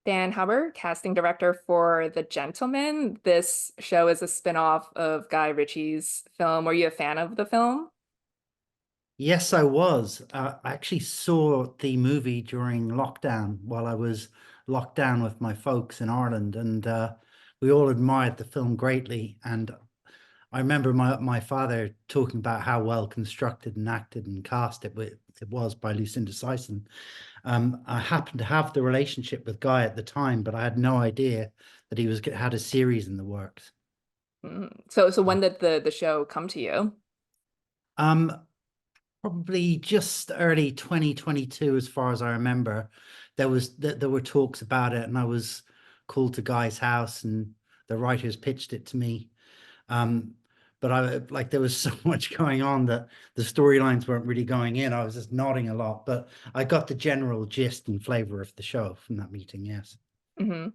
Dan Hubbard, casting director for The Gentleman. This show is a spin-off of Guy Ritchie's film. Were you a fan of the film? Yes, I was. I actually saw the movie during lockdown while I was locked down with my folks in Ireland, and we all admired the film greatly. And I remember my father talking about how well constructed and acted and cast it was by Lucinda Syson. I happened to have the relationship with Guy at the time, but I had no idea that he had a series in the works. So when did the show come to you? Um, Probably just early 2022, as far as I remember. There were talks about it, and I was called to Guy's house, and the writers pitched it to me. Um, but there was so much going on that the storylines weren't really going in. I was just nodding a lot, but I got the general gist and flavor of the show from that meeting. Yes. hmm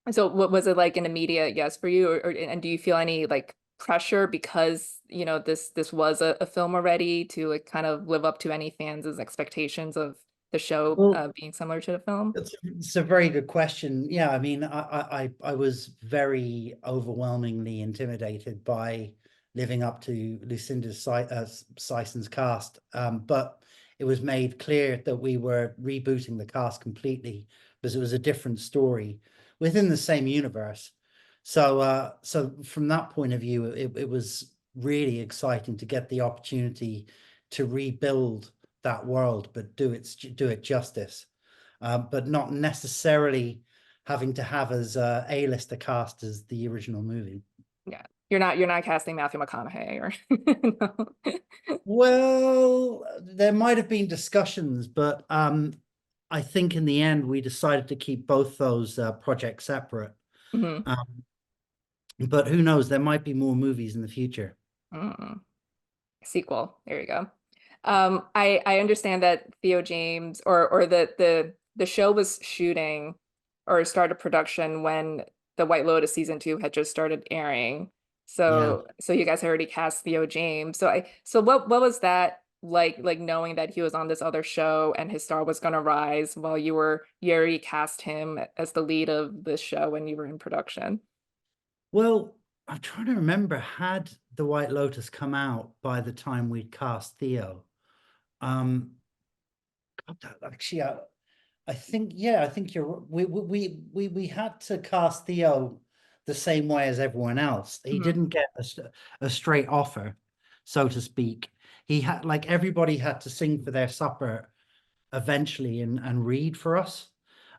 So what was it like an immediate yes for you, and do you feel any like pressure because this was a film already to like kind of live up to any fans' expectations of the show Well, being similar to the film? it's a very good question. Yeah, I mean, I was very overwhelmingly intimidated by living up to Syson's cast, but it was made clear that we were rebooting the cast completely because it was a different story within the same universe. So from that point of view, it was really exciting to get the opportunity to rebuild that world, but do it justice, but not necessarily having to have as A-lister cast as the original movie. Yeah. You're not casting Matthew McConaughey or no. Well, there might have been discussions, but I think in the end we decided to keep both those projects separate. Mhm. Um, but who knows? There might be more movies in the future. Mm. Sequel. There you go. I understand that Theo James or the show was shooting or started production when the White Lotus season 2 had just started airing. Yeah. So you guys had already cast Theo James. So what was that like knowing that he was on this other show and his star was gonna rise while you already cast him as the lead of this show when you were in production? Well, I'm trying to remember, had The White Lotus come out by the time we'd cast Theo? Um, Actually, I think, yeah, I think you're we had to cast Theo the same way as everyone else. He Mhm. didn't get a straight offer, so to speak. He had, like, everybody had to sing for their supper eventually and read for us.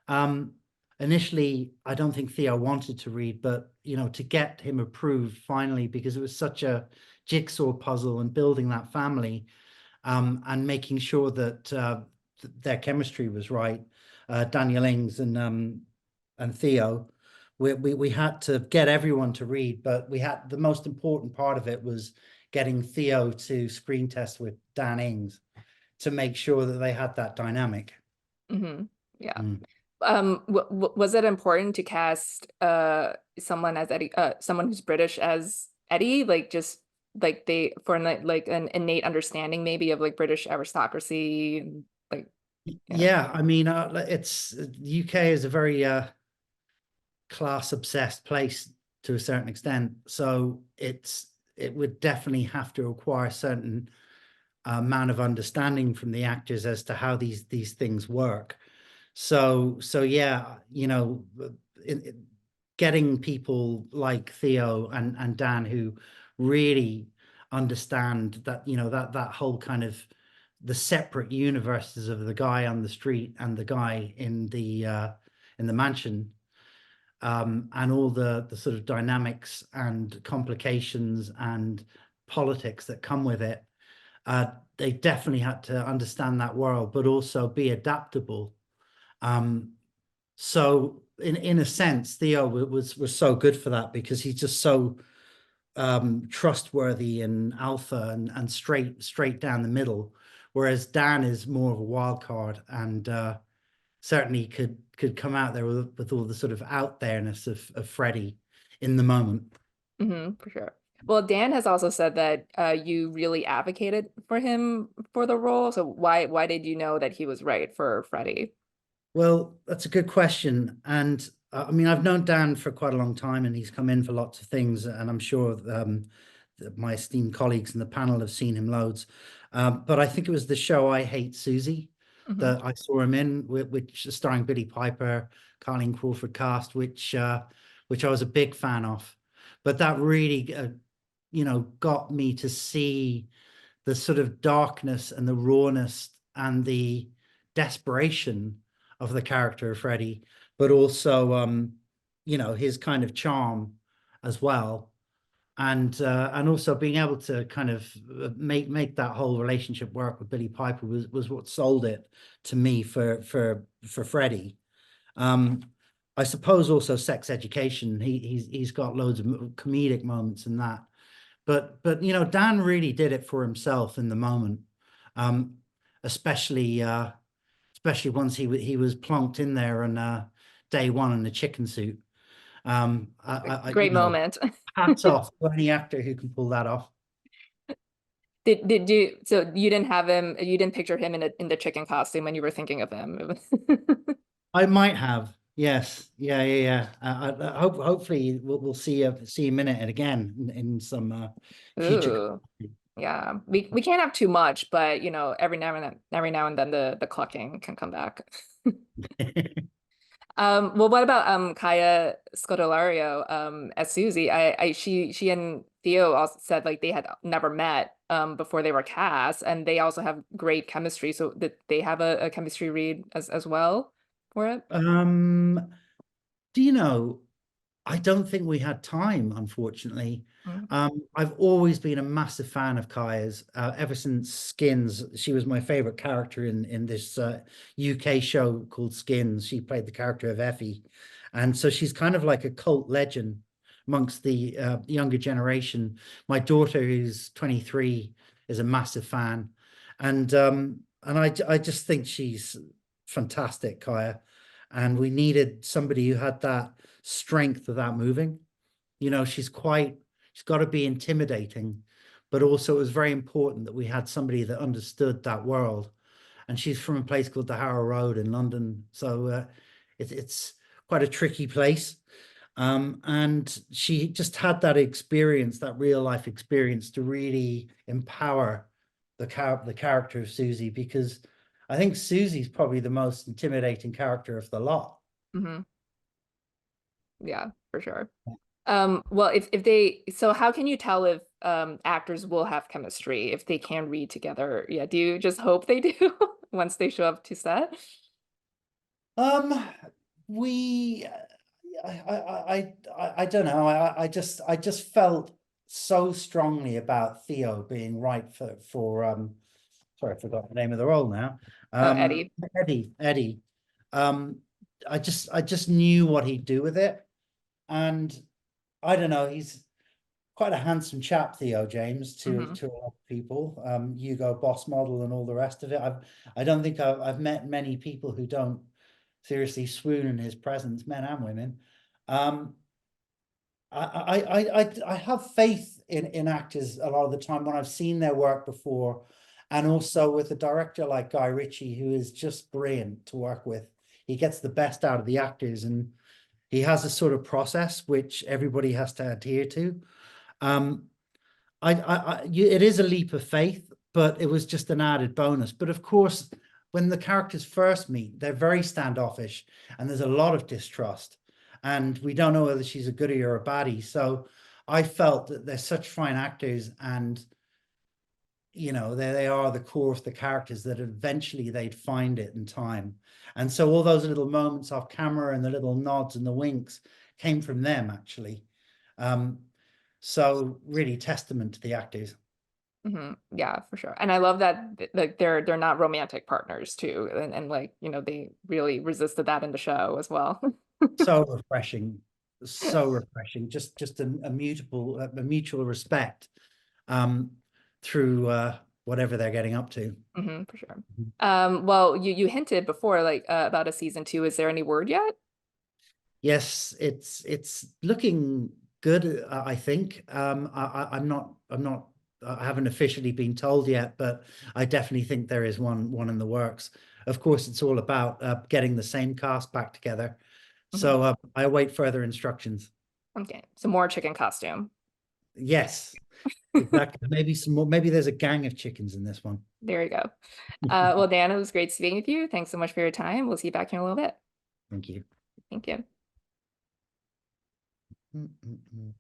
Um, Initially, I don't think Theo wanted to read, but to get him approved finally, because it was such a jigsaw puzzle and building that family, and making sure that their chemistry was right. Daniel Ings and Theo, we had to get everyone to read, but we had the most important part of it was getting Theo to screen test with Dan Ings to make sure that they had that dynamic. Yeah. Mm. Was it important to cast someone as Eddie, someone who's British as Eddie, like just like they for like an innate understanding maybe of like British aristocracy and like yeah. Yeah, I mean, it's the UK is a very class obsessed place to a certain extent, so it would definitely have to require a certain amount of understanding from the actors as to how these things work. So yeah, getting people like Theo and Dan who really understand that, that whole kind of the separate universes of the guy on the street and the guy in the mansion, and all the sort of dynamics and complications and politics that come with it. They definitely had to understand that world, but also be adaptable. So in a sense, Theo was so good for that because he's just so trustworthy and alpha and straight down the middle, whereas Dan is more of a wild card and certainly could come out there with all the sort of out there-ness of Freddie in the moment. For sure. Well, Dan has also said that you really advocated for him for the role. So why did you know that he was right for Freddie? Well, that's a good question. And I mean, I've known Dan for quite a long time and he's come in for lots of things. And I'm sure that my esteemed colleagues in the panel have seen him loads. But I think it was the show I Hate Susie Hmm. that I saw him in, which is starring Billy Piper, Carleen Crawford cast, which I was a big fan of. But that really, got me to see the sort of darkness and the rawness and the desperation of the character of Freddie, but also his kind of charm as well. And also being able to kind of make that whole relationship work with Billy Piper was what sold it to me for Freddie. Um, I suppose also Sex Education. He's got loads of comedic moments in that, but Dan really did it for himself in the moment, um, especially especially once he was plonked in there on day one in the chicken suit. Great moment. Hats off to any actor who can pull that off. Did you, so you didn't have him, you didn't picture him in the chicken costume when you were thinking of him? I might have, yes, yeah. Hopefully we'll see him in it again in some future. Ooh, yeah. We can't have too much, but every now and then the clucking can come back. Well, what about Kaya Scodelario as Susie? She and Theo also said like they had never met before they were cast, and they also have great chemistry. So did they have a chemistry read as well for it? Um, do you know? I don't think we had time, unfortunately. Mm. I've always been a massive fan of Kaya's ever since Skins. She was my favorite character in this UK show called Skins. She played the character of Effie, and so she's kind of like a cult legend amongst the younger generation. My daughter, who's 23, is a massive fan, and I just think she's fantastic, Kaya. And we needed somebody who had that strength without moving. She's got to be intimidating, but also it was very important that we had somebody that understood that world. And she's from a place called the Harrow Road in London, so it's quite a tricky place. And she just had that experience, that real life experience, to really empower the character of Susie, because I think Susie's probably the most intimidating character of the lot. Hmm. Yeah, for sure. Well, if they, so how can you tell if actors will have chemistry if they can read together? Yeah, do you just hope they do once they show up to set? Um, we, I don't know. I just felt so strongly about Theo being right for. Sorry, I forgot the name of the role now. Eddie. Eddie. Um, I just knew what he'd do with it, and I don't know. He's quite a handsome chap, Theo James, to Hmm. to a lot of people. Hugo Boss model and all the rest of it. I don't think I've met many people who don't seriously swoon in his presence, men and women. Um, I have faith in actors a lot of the time when I've seen their work before, and also with a director like Guy Ritchie, who is just brilliant to work with. He gets the best out of the actors, and he has a sort of process which everybody has to adhere to. Um, it is a leap of faith, but it was just an added bonus. But of course, when the characters first meet, they're very standoffish, and there's a lot of distrust, and we don't know whether she's a goodie or a baddie. So I felt that they're such fine actors, and they are the core of the characters, that eventually they'd find it in time. And so all those little moments off camera and the little nods and the winks came from them, actually. Um, so really testament to the actors. Hmm. Yeah, for sure. And I love that like they're not romantic partners too. And like, they really resisted that in the show as well. So refreshing, so refreshing. Just a mutual respect um, through whatever they're getting up to. Hmm, for sure. Well, you hinted before like about a season two. Is there any word yet? Yes, it's looking good. I think. I haven't officially been told yet, but I definitely think there is one in the works. of course, it's all about getting the same cast back together. Mhm. So I await further instructions. Okay, so more chicken costume. Yes, exactly. Maybe some more. Maybe there's a gang of chickens in this one. There you go. Well, Dan, it was great speaking with you. Thanks so much for your time. We'll see you back here in a little bit. Thank you. Thank you. Mm, mm, mm.